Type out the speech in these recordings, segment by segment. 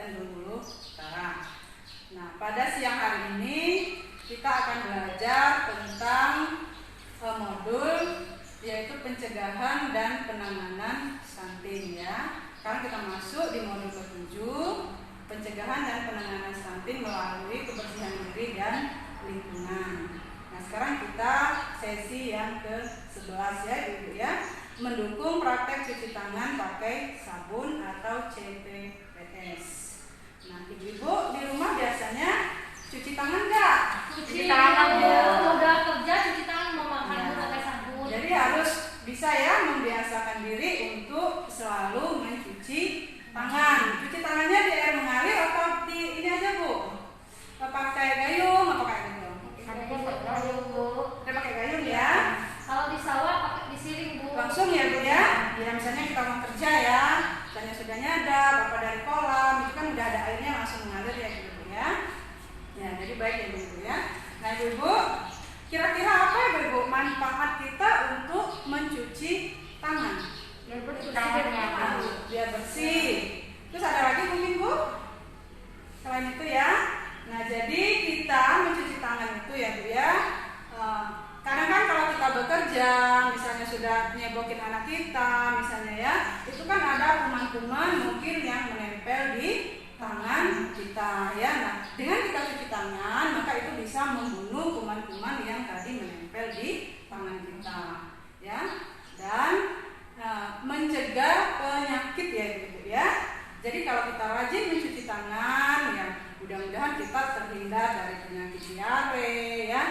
Kabupaten Bengkulu Utara. Nah, pada siang hari ini kita akan belajar tentang modul yaitu pencegahan dan penanganan stunting ya. Sekarang kita masuk di modul ke-7, pencegahan dan penanganan stunting melalui kebersihan diri dan lingkungan. Nah, sekarang kita sesi yang ke-11 ya Ibu ya. Mendukung praktek cuci tangan pakai sabun atau CPPS. Nah, ibu-ibu di rumah biasanya cuci tangan nggak? Cuci tangan Bu, udah kerja cuci tangan, mau makan ya. Pakai sabun. Jadi harus bisa ya membiasakan diri untuk selalu mencuci tangan. Cuci tangannya di air mengalir atau di ini aja Bu? Pakai gayung, apa pakai gayung? Pakai gayung Bu. Kita pakai gayung ya. Kalau di sawah pakai disiring Bu. Langsung ya Bu ya. Ya misalnya kita mau kerja ya, misalnya sudah nyadap, apa dari kolam, itu kan udah ada airnya langsung mengalir ya Bu ya. Ya jadi baik ya Bu ya. Nah Ibu, kira-kira apa ya Bu manfaat kita untuk mencuci tangan? Biar bersih tangannya Bu. Biar bersih. Terus ada lagi mungkin Bu? Selain itu ya. Nah jadi kita mencuci tangan itu ya Bu ya. Kadang kan kalau kita bekerja, misalnya sudah nyebokin anak kita, misalnya ya, itu kan ada kuman-kuman mungkin yang menempel di tangan kita ya. Nah, dengan kita cuci tangan, maka itu bisa membunuh kuman-kuman yang tadi menempel di tangan kita ya. Dan mencegah penyakit ya Ibu ya. Jadi kalau kita rajin mencuci tangan ya, mudah-mudahan kita terhindar dari penyakit diare ya,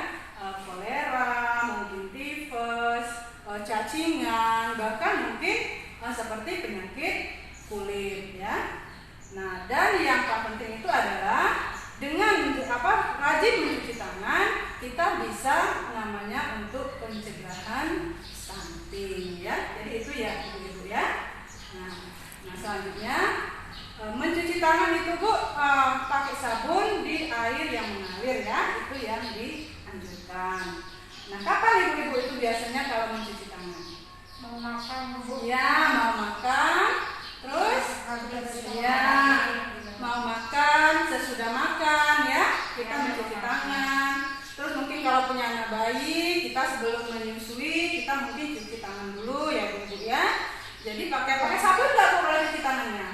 kolera, mungkin tifus, cacingan, bahkan mungkin seperti penyakit kulit ya. Nah, dan yang paling penting itu adalah dengan rajin mencuci tangan, kita bisa namanya untuk pencegahan stunting ya. Jadi itu ya Ibu ya. Nah selanjutnya mencuci tangan itu Bu pakai sabun di air yang mengalir ya, itu yang dianjurkan. Nah kapan ibu-ibu itu biasanya kalau mencuci tangan? Mau makan Bu. Ya mau makan, terus ya mau makan, sesudah makan ya kita mencuci tangan. Terus mungkin kalau punya anak bayi, kita sebelum menyusui kita mungkin cuci tangan dulu ya Bu ya. Jadi pakai sabun nggak Bu kalau cuci tangannya?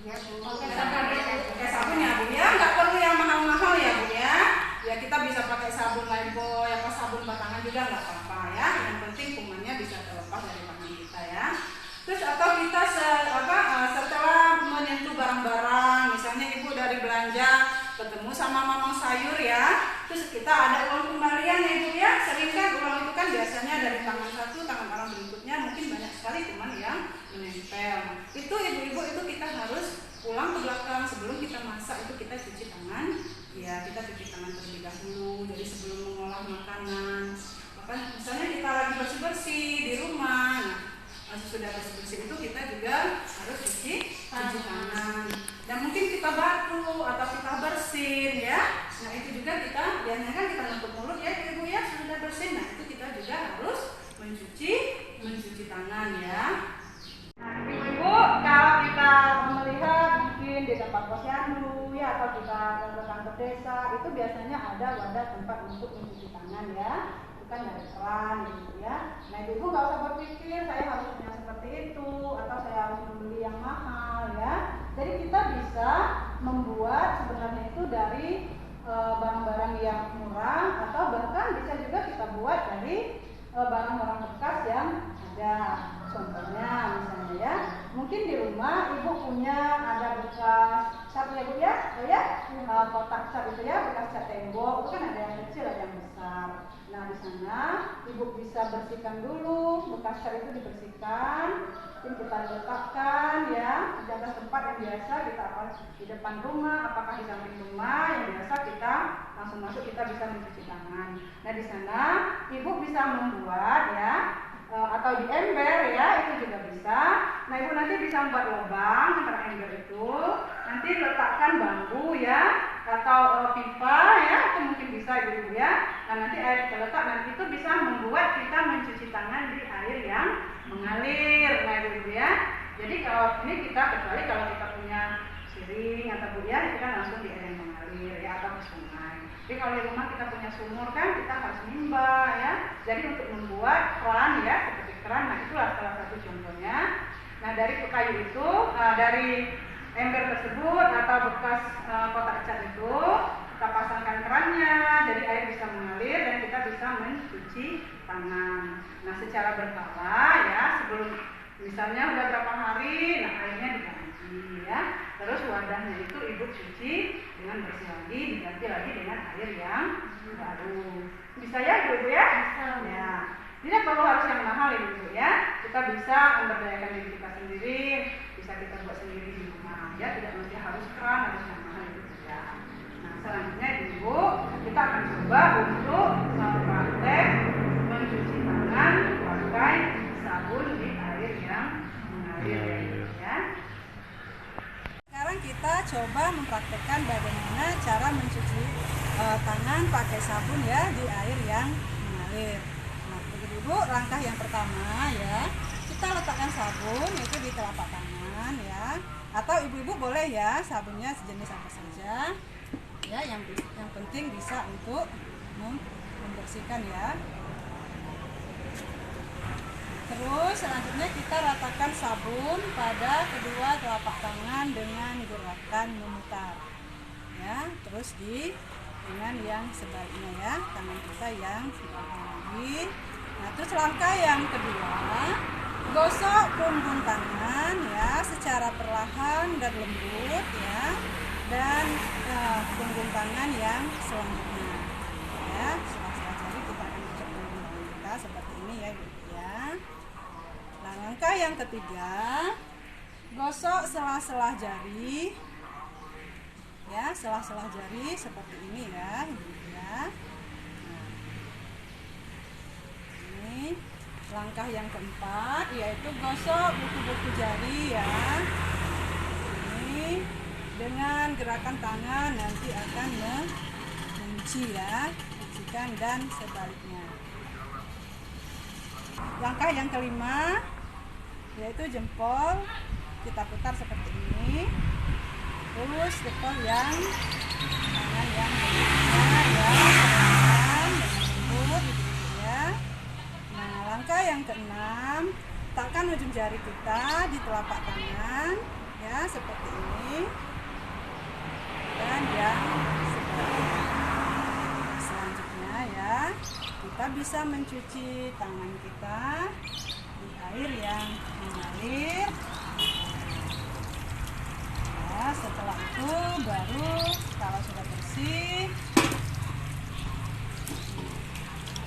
Ya Bu. Pakai sabun ya Bu ya, nggak perlu yang mahal-mahal ya Bu ya. Ya kita bisa pakai sabun Lifebuoy, sabun batangan juga nggak apa-apa ya. Yang penting kumannya bisa terlepas dari tangan kita ya. Terus atau kita setelah menyentuh barang-barang, misalnya ibu dari belanja ketemu sama mamang sayur ya, terus kita ada uang kembalian ya Ibu ya. Sering kan uang itu kan biasanya dari tangan satu, tangan orang berikutnya mungkin banyak sekali kuman yang menempel. Itu ibu-ibu itu kita harus pulang ke belakang sebelum kita masak itu kita cuci tangan. Ya kita cuci tangan terlebih dahulu, jadi sebelum mengolah makanan. Misalnya kita lagi bersih-bersih di rumah, nah sudah bersih-bersih itu kita juga harus cuci tangan. Dan mungkin kita batu atau kita bersin ya. Nah itu juga kita biasanya kan kita nutup mulut ya Ibu ya, sudah bersin. Nah itu kita juga harus mencuci tangan ya. Nah Ibu kalau kita melihat mungkin di tempat posyandu ya atau kita datang ke desa itu biasanya ada wadah tempat untuk mencuci tangan ya. Bukan dari keran gitu ya. Nah ibu nggak usah berpikir saya harus punya seperti itu atau saya harus membeli yang mahal ya. Jadi kita bisa membuat sebenarnya itu dari barang-barang yang murah atau bahkan bisa juga kita buat dari barang-barang bekas yang ada. Contohnya misalnya ya, mungkin di rumah ibu punya ada bekas cat ya Bu ya, kotak cat itu ya, bekas cat tembok, itu kan ada yang kecil ada yang besar. Nah di sana ibu bisa bersihkan dulu, bekas cat itu dibersihkan, mungkin kita letakkan ya di atas tempat yang biasa kita di depan rumah, apakah di samping rumah yang biasa kita langsung masuk kita bisa mencuci tangan. Nah di sana ibu bisa membuat ya atau di ember ya itu juga bisa. Nah ibu nanti bisa membuat lubang antara ember itu, nanti letakkan bambu ya atau pipa ya, itu mungkin bisa ibu ya. Nah nanti air kita letak, nanti itu bisa membuat kita mencuci tangan di air yang mengalir. Nah ibu ya. Jadi kalau ini kita kecuali kalau kita punya piring atau Bu ya, itu kan langsung di air yang mengalir ya, atau ke sungai. Jadi kalau di rumah kita punya sumur kan kita harus nimba ya. Jadi untuk membuat keran ya, seperti keran, nah itulah salah satu contohnya. Nah dari kayu itu, dari ember tersebut atau bekas kotak cat itu, kita pasangkan kerannya, jadi air bisa mengalir dan kita bisa mencuci tangan. Nah secara berkala ya, sebelum misalnya udah berapa hari, nah airnya diganti ya. Terus wadahnya itu ibu cuci dengan bersih lagi, diganti lagi dengan air yang baru. Bisa ya ibu ya? Ya. Tidak perlu harus yang mahal ya ibu ya. Kita bisa memberdayakan diri kita sendiri, bisa kita buat sendiri di rumah ya. Tidak mesti harus keran, harus yang mahal itu tidak. Nah selanjutnya ibu, kita akan coba untuk praktek mencuci tangan pakai sabun di air yang mengalir ya. Sekarang kita coba mempraktekkan bagaimana cara mencuci tangan pakai sabun ya di air yang mengalir. Nah, ibu, langkah yang pertama ya, kita letakkan sabun itu di telapak tangan ya, atau ibu-ibu boleh ya sabunnya sejenis apa saja ya, yang penting bisa untuk membersihkan ya. Terus selanjutnya kita ratakan sabun pada kedua telapak tangan dengan gerakan memutar ya. Terus dengan yang sebaliknya ya, tangan kita yang sebaliknya lagi. Nah terus langkah yang kedua, gosok punggung tangan ya secara perlahan dan lembut ya, dan punggung tangan yang selanjutnya ya. Setelah jari kita akan gosok punggung tangan kita seperti ini ya ibu ya. Nah langkah yang ketiga, gosok sela-sela jari ya, sela-sela jari seperti ini ya ibu ya. Nah, ini langkah yang keempat, yaitu gosok buku-buku jari ya. Ini dengan gerakan tangan nanti akan mengunci ya, kuncikan dan sebaliknya. Langkah yang kelima, yaitu jempol kita putar seperti ini. Terus jempol yang tangan yang berbeda ya, dengan lembut ya. Nah langkah yang keenam, letakkan ujung jari kita di telapak tangan ya seperti ini, dan yang sebaliknya. Selanjutnya ya, kita bisa mencuci tangan kita di air yang mengalir. Nah, setelah itu baru kalau sudah bersih,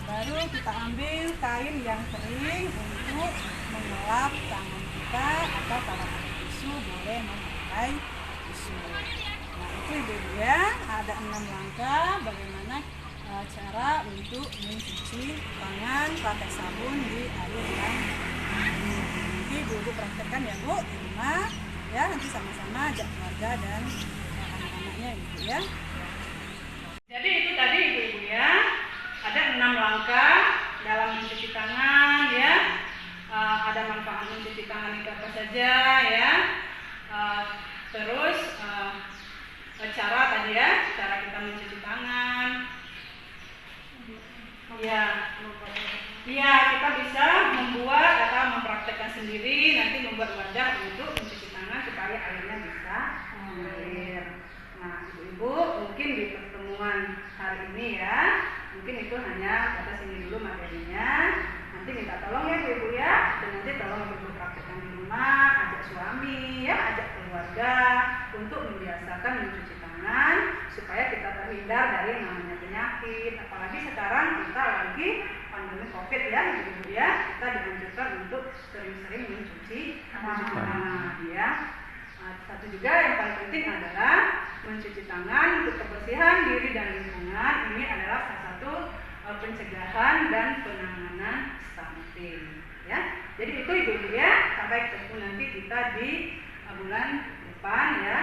baru kita ambil kain yang kering untuk mengelap tangan kita, atau kalau ada tisu boleh memakai tisu. Nah itu ibu ya, ada 6 langkah bagaimana cara untuk mencuci tangan pakai sabun di air yang mengalir. Nanti ibu praktekkan ya bu di rumah ya, nanti sama-sama ajak keluarga dan anak-anaknya ibu ya. Jadi itu tadi ibu-ibu ya, ada 6 langkah dalam mencuci tangan ya. Ada manfaat mencuci tangan itu apa saja ya. Terus cara tadi ya, cara kita mencuci tangan ya. Iya, kita bisa membuat atau mempraktekkan sendiri, nanti membuat wadah untuk mencuci tangan supaya airnya bisa mengalir. Nah, ibu-ibu mungkin di pertemuan hari ini ya, mungkin itu hanya batas ini dulu materinya. Nanti minta tolong ya ibu ya, dan nanti tolong ibu praktekkan di rumah, ajak suami ya, ajak keluarga untuk membiasakan mencuci tangan supaya kita terhindar dari namanya penyakit. Apalagi sekarang kita lagi pandemi COVID ya ibu ya, kita dianjurkan untuk sering-sering mencuci tangan ya. Satu juga yang paling penting adalah mencuci tangan untuk kebersihan diri dan lingkungan. Ini adalah salah satu pencegahan dan penanganan stunting ya. Jadi itu ibu ya, sampai ketemu nanti kita di bulan depan ya.